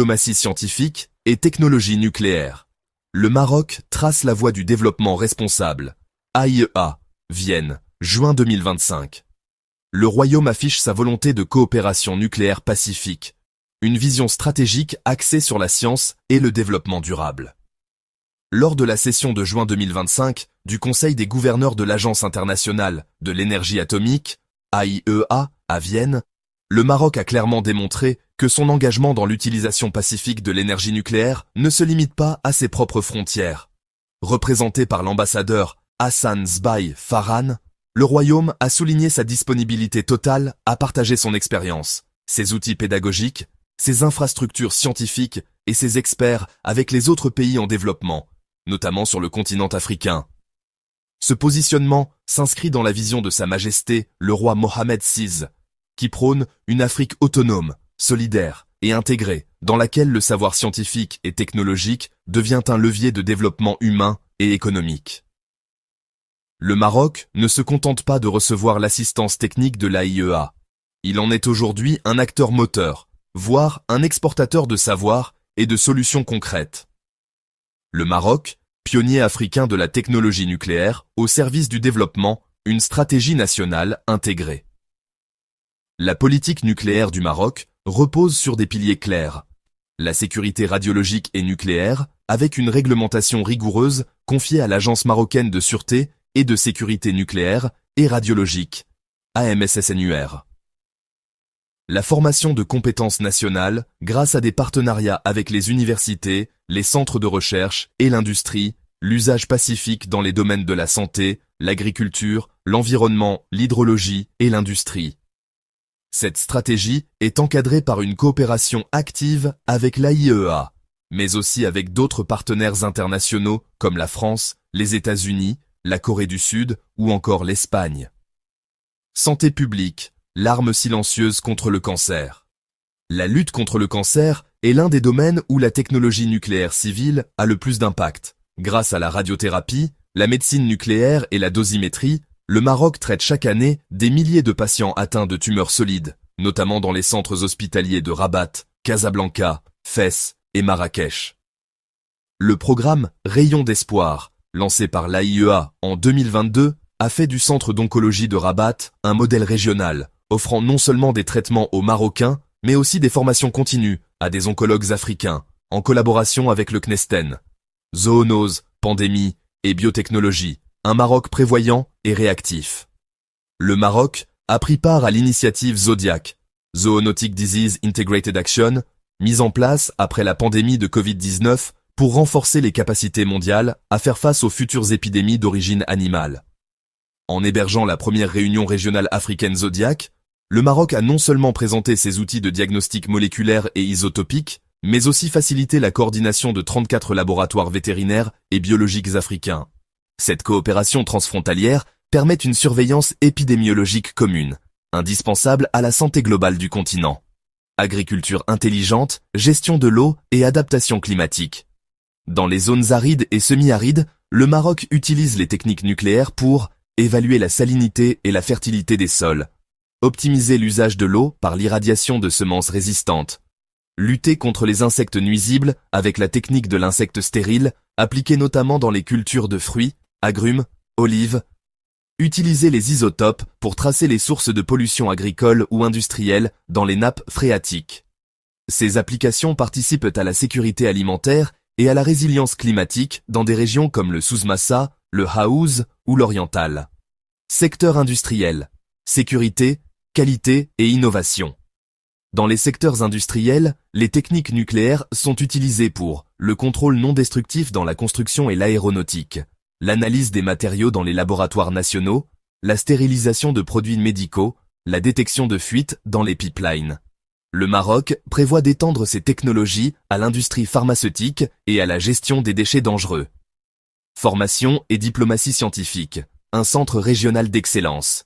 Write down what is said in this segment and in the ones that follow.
diplomatie scientifique et technologie nucléaire. Le Maroc trace la voie du développement responsable. AIEA, Vienne, juin 2025. Le Royaume affiche sa volonté de coopération nucléaire pacifique, une vision stratégique axée sur la science et le développement durable. Lors de la session de juin 2025 du Conseil des gouverneurs de l'Agence internationale de l'énergie atomique, AIEA, à Vienne, le Maroc a clairement démontré que son engagement dans l'utilisation pacifique de l'énergie nucléaire ne se limite pas à ses propres frontières. Représenté par l'ambassadeur Hassan Zbaï Farhan, le Royaume a souligné sa disponibilité totale à partager son expérience, ses outils pédagogiques, ses infrastructures scientifiques et ses experts avec les autres pays en développement, notamment sur le continent africain. Ce positionnement s'inscrit dans la vision de Sa Majesté, le roi Mohammed VI, qui prône une Afrique autonome, solidaire et intégrée, dans laquelle le savoir scientifique et technologique devient un levier de développement humain et économique. Le Maroc ne se contente pas de recevoir l'assistance technique de l'AIEA. Il en est aujourd'hui un acteur moteur, voire un exportateur de savoir et de solutions concrètes. Le Maroc, pionnier africain de la technologie nucléaire, au service du développement, une stratégie nationale intégrée. La politique nucléaire du Maroc repose sur des piliers clairs. La sécurité radiologique et nucléaire, avec une réglementation rigoureuse confiée à l'Agence marocaine de sûreté et de sécurité nucléaire et radiologique, AMSSNUR. La formation de compétences nationales grâce à des partenariats avec les universités, les centres de recherche et l'industrie, l'usage pacifique dans les domaines de la santé, l'agriculture, l'environnement, l'hydrologie et l'industrie. Cette stratégie est encadrée par une coopération active avec l'AIEA, mais aussi avec d'autres partenaires internationaux comme la France, les États-Unis, la Corée du Sud ou encore l'Espagne. Santé publique, l'arme silencieuse contre le cancer. La lutte contre le cancer est l'un des domaines où la technologie nucléaire civile a le plus d'impact. Grâce à la radiothérapie, la médecine nucléaire et la dosimétrie, le Maroc traite chaque année des milliers de patients atteints de tumeurs solides, notamment dans les centres hospitaliers de Rabat, Casablanca, Fès et Marrakech. Le programme Rayon d'espoir, lancé par l'AIEA en 2022, a fait du centre d'oncologie de Rabat un modèle régional, offrant non seulement des traitements aux Marocains, mais aussi des formations continues à des oncologues africains, en collaboration avec le CNESTEN. Zoonose, pandémie et biotechnologie, un Maroc prévoyant et réactif. Le Maroc a pris part à l'initiative Zodiac, Zoonotic Disease Integrated Action, mise en place après la pandémie de Covid-19 pour renforcer les capacités mondiales à faire face aux futures épidémies d'origine animale. En hébergeant la première réunion régionale africaine Zodiac, le Maroc a non seulement présenté ses outils de diagnostic moléculaire et isotopique, mais aussi facilité la coordination de 34 laboratoires vétérinaires et biologiques africains. Cette coopération transfrontalière permet une surveillance épidémiologique commune, indispensable à la santé globale du continent. Agriculture intelligente, gestion de l'eau et adaptation climatique. Dans les zones arides et semi-arides, le Maroc utilise les techniques nucléaires pour évaluer la salinité et la fertilité des sols, optimiser l'usage de l'eau par l'irradiation de semences résistantes, lutter contre les insectes nuisibles avec la technique de l'insecte stérile, appliquée notamment dans les cultures de fruits, agrumes, olives, utiliser les isotopes pour tracer les sources de pollution agricole ou industrielle dans les nappes phréatiques. Ces applications participent à la sécurité alimentaire et à la résilience climatique dans des régions comme le Sousmassa, le Haouz ou l'Oriental. Secteur industriel, sécurité, qualité et innovation. Dans les secteurs industriels, les techniques nucléaires sont utilisées pour le contrôle non destructif dans la construction et l'aéronautique, l'analyse des matériaux dans les laboratoires nationaux, la stérilisation de produits médicaux, la détection de fuites dans les pipelines. Le Maroc prévoit d'étendre ces technologies à l'industrie pharmaceutique et à la gestion des déchets dangereux. Formation et diplomatie scientifique, un centre régional d'excellence.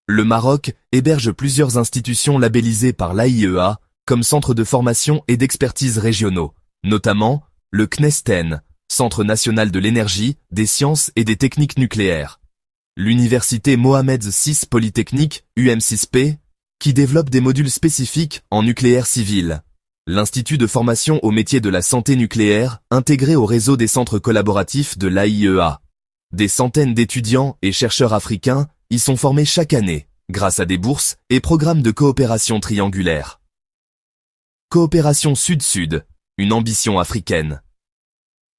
Le Maroc héberge plusieurs institutions labellisées par l'AIEA comme centres de formation et d'expertise régionaux, notamment le CNESTEN, Centre national de l'énergie, des sciences et des techniques nucléaires. L'université Mohamed VI Polytechnique, UM6P, qui développe des modules spécifiques en nucléaire civil. L'Institut de formation au métier de la santé nucléaire, intégré au réseau des centres collaboratifs de l'AIEA. Des centaines d'étudiants et chercheurs africains y sont formés chaque année, grâce à des bourses et programmes de coopération triangulaire. Coopération Sud-Sud, une ambition africaine.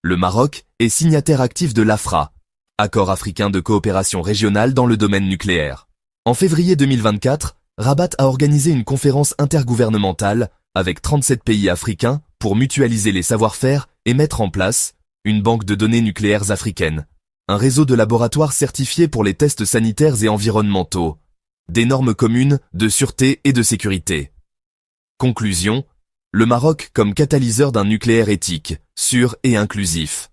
Le Maroc est signataire actif de l'AFRA, accord africain de coopération régionale dans le domaine nucléaire. En février 2024, Rabat a organisé une conférence intergouvernementale avec 37 pays africains pour mutualiser les savoir-faire et mettre en place une banque de données nucléaires africaines, un réseau de laboratoires certifiés pour les tests sanitaires et environnementaux, des normes communes de sûreté et de sécurité. Conclusion, le Maroc comme catalyseur d'un nucléaire éthique, sûr et inclusif.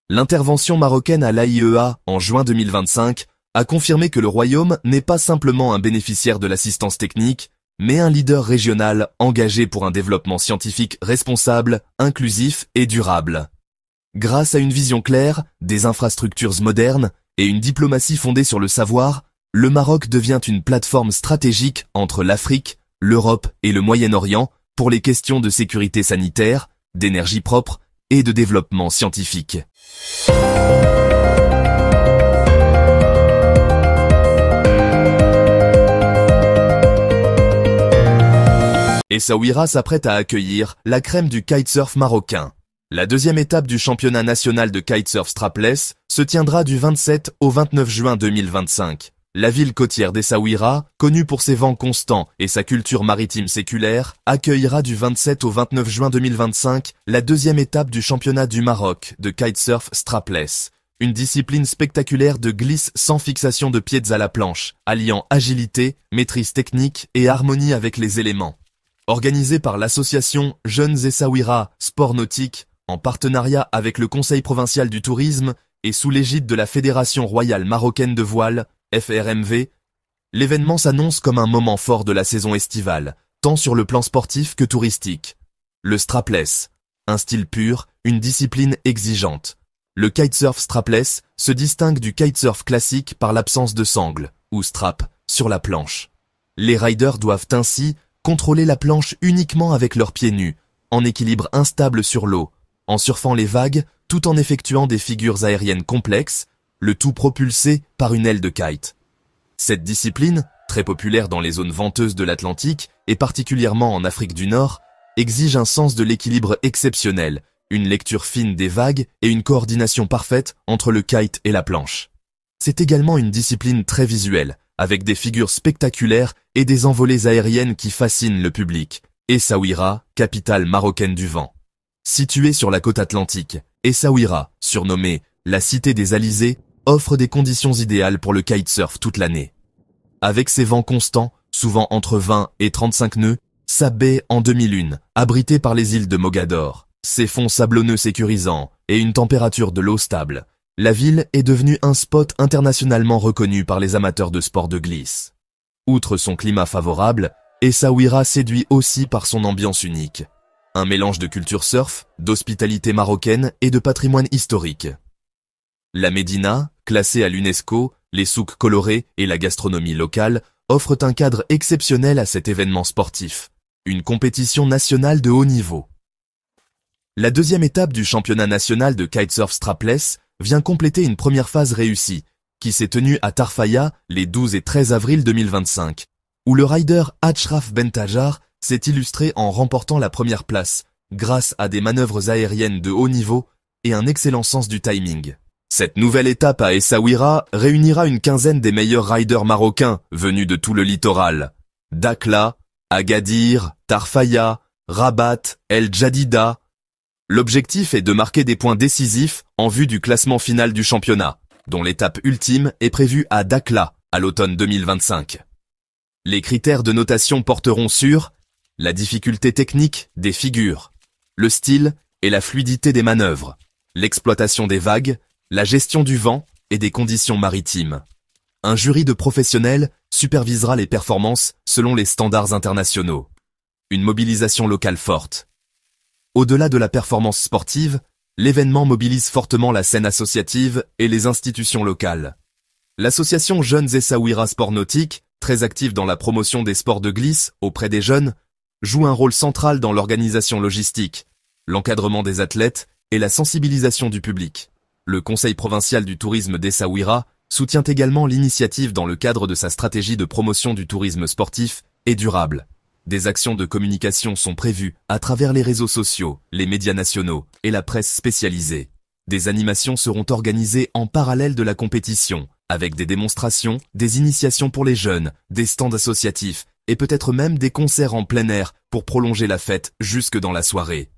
L'intervention marocaine à l'AIEA en juin 2025 a confirmé que le Royaume n'est pas simplement un bénéficiaire de l'assistance technique, mais un leader régional engagé pour un développement scientifique responsable, inclusif et durable. Grâce à une vision claire, des infrastructures modernes et une diplomatie fondée sur le savoir, le Maroc devient une plateforme stratégique entre l'Afrique, l'Europe et le Moyen-Orient pour les questions de sécurité sanitaire, d'énergie propre et de développement scientifique. Essaouira s'apprête à accueillir la crème du kitesurf marocain. La deuxième étape du championnat national de kitesurf strapless se tiendra du 27 au 29 juin 2025. La ville côtière d'Essaouira, connue pour ses vents constants et sa culture maritime séculaire, accueillera du 27 au 29 juin 2025 la deuxième étape du championnat du Maroc de kitesurf strapless, une discipline spectaculaire de glisse sans fixation de pieds à la planche, alliant agilité, maîtrise technique et harmonie avec les éléments. Organisée par l'association Jeunes Essaouira Sport Nautique, en partenariat avec le Conseil provincial du tourisme et sous l'égide de la Fédération royale marocaine de voile, FRMV, l'événement s'annonce comme un moment fort de la saison estivale, tant sur le plan sportif que touristique. Le strapless, un style pur, une discipline exigeante. Le kitesurf strapless se distingue du kitesurf classique par l'absence de sangle, ou strap, sur la planche. Les riders doivent ainsi contrôler la planche uniquement avec leurs pieds nus, en équilibre instable sur l'eau, en surfant les vagues tout en effectuant des figures aériennes complexes, le tout propulsé par une aile de kite. Cette discipline, très populaire dans les zones venteuses de l'Atlantique et particulièrement en Afrique du Nord, exige un sens de l'équilibre exceptionnel, une lecture fine des vagues et une coordination parfaite entre le kite et la planche. C'est également une discipline très visuelle, avec des figures spectaculaires et des envolées aériennes qui fascinent le public. Essaouira, capitale marocaine du vent. Située sur la côte atlantique, Essaouira, surnommée la cité des alizés, offre des conditions idéales pour le kitesurf toute l'année. Avec ses vents constants, souvent entre 20 et 35 nœuds, sa baie en demi-lune, abritée par les îles de Mogador, ses fonds sablonneux sécurisants et une température de l'eau stable, la ville est devenue un spot internationalement reconnu par les amateurs de sport de glisse. Outre son climat favorable, Essaouira séduit aussi par son ambiance unique. Un mélange de culture surf, d'hospitalité marocaine et de patrimoine historique. La Médina, classée à l'UNESCO, les souks colorés et la gastronomie locale offrent un cadre exceptionnel à cet événement sportif, une compétition nationale de haut niveau. La deuxième étape du championnat national de kitesurf strapless vient compléter une première phase réussie, qui s'est tenue à Tarfaya les 12 et 13 avril 2025, où le rider Achraf Bentajar s'est illustré en remportant la première place, grâce à des manœuvres aériennes de haut niveau et un excellent sens du timing. Cette nouvelle étape à Essaouira réunira une quinzaine des meilleurs riders marocains venus de tout le littoral. Dakhla, Agadir, Tarfaya, Rabat, El Jadida. L'objectif est de marquer des points décisifs en vue du classement final du championnat, dont l'étape ultime est prévue à Dakhla à l'automne 2025. Les critères de notation porteront sur la difficulté technique des figures, le style et la fluidité des manœuvres, l'exploitation des vagues, la gestion du vent et des conditions maritimes. Un jury de professionnels supervisera les performances selon les standards internationaux. Une mobilisation locale forte. Au-delà de la performance sportive, l'événement mobilise fortement la scène associative et les institutions locales. L'association Jeunes Essaouira Sport Nautique, très active dans la promotion des sports de glisse auprès des jeunes, joue un rôle central dans l'organisation logistique, l'encadrement des athlètes et la sensibilisation du public. Le Conseil provincial du tourisme d'Essaouira soutient également l'initiative dans le cadre de sa stratégie de promotion du tourisme sportif et durable. Des actions de communication sont prévues à travers les réseaux sociaux, les médias nationaux et la presse spécialisée. Des animations seront organisées en parallèle de la compétition, avec des démonstrations, des initiations pour les jeunes, des stands associatifs et peut-être même des concerts en plein air pour prolonger la fête jusque dans la soirée.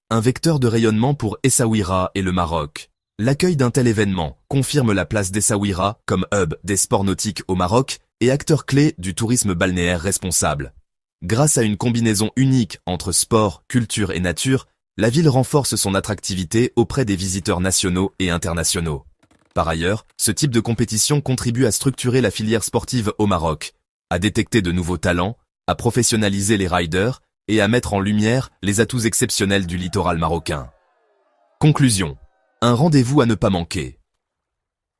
Un vecteur de rayonnement pour Essaouira et le Maroc. L'accueil d'un tel événement confirme la place d'Essaouira comme hub des sports nautiques au Maroc et acteur clé du tourisme balnéaire responsable. Grâce à une combinaison unique entre sport, culture et nature, la ville renforce son attractivité auprès des visiteurs nationaux et internationaux. Par ailleurs, ce type de compétition contribue à structurer la filière sportive au Maroc, à détecter de nouveaux talents, à professionnaliser les riders et à mettre en lumière les atouts exceptionnels du littoral marocain. Conclusion. Un rendez-vous à ne pas manquer.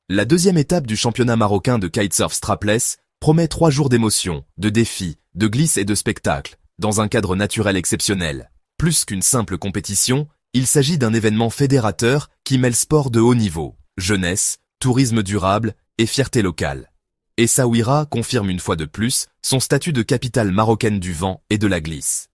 La deuxième étape du championnat marocain de kitesurf strapless promet 3 jours d'émotions, de défis, de glisses et de spectacles, dans un cadre naturel exceptionnel. Plus qu'une simple compétition, il s'agit d'un événement fédérateur qui mêle sport de haut niveau, jeunesse, tourisme durable et fierté locale. Essaouira confirme une fois de plus son statut de capitale marocaine du vent et de la glisse.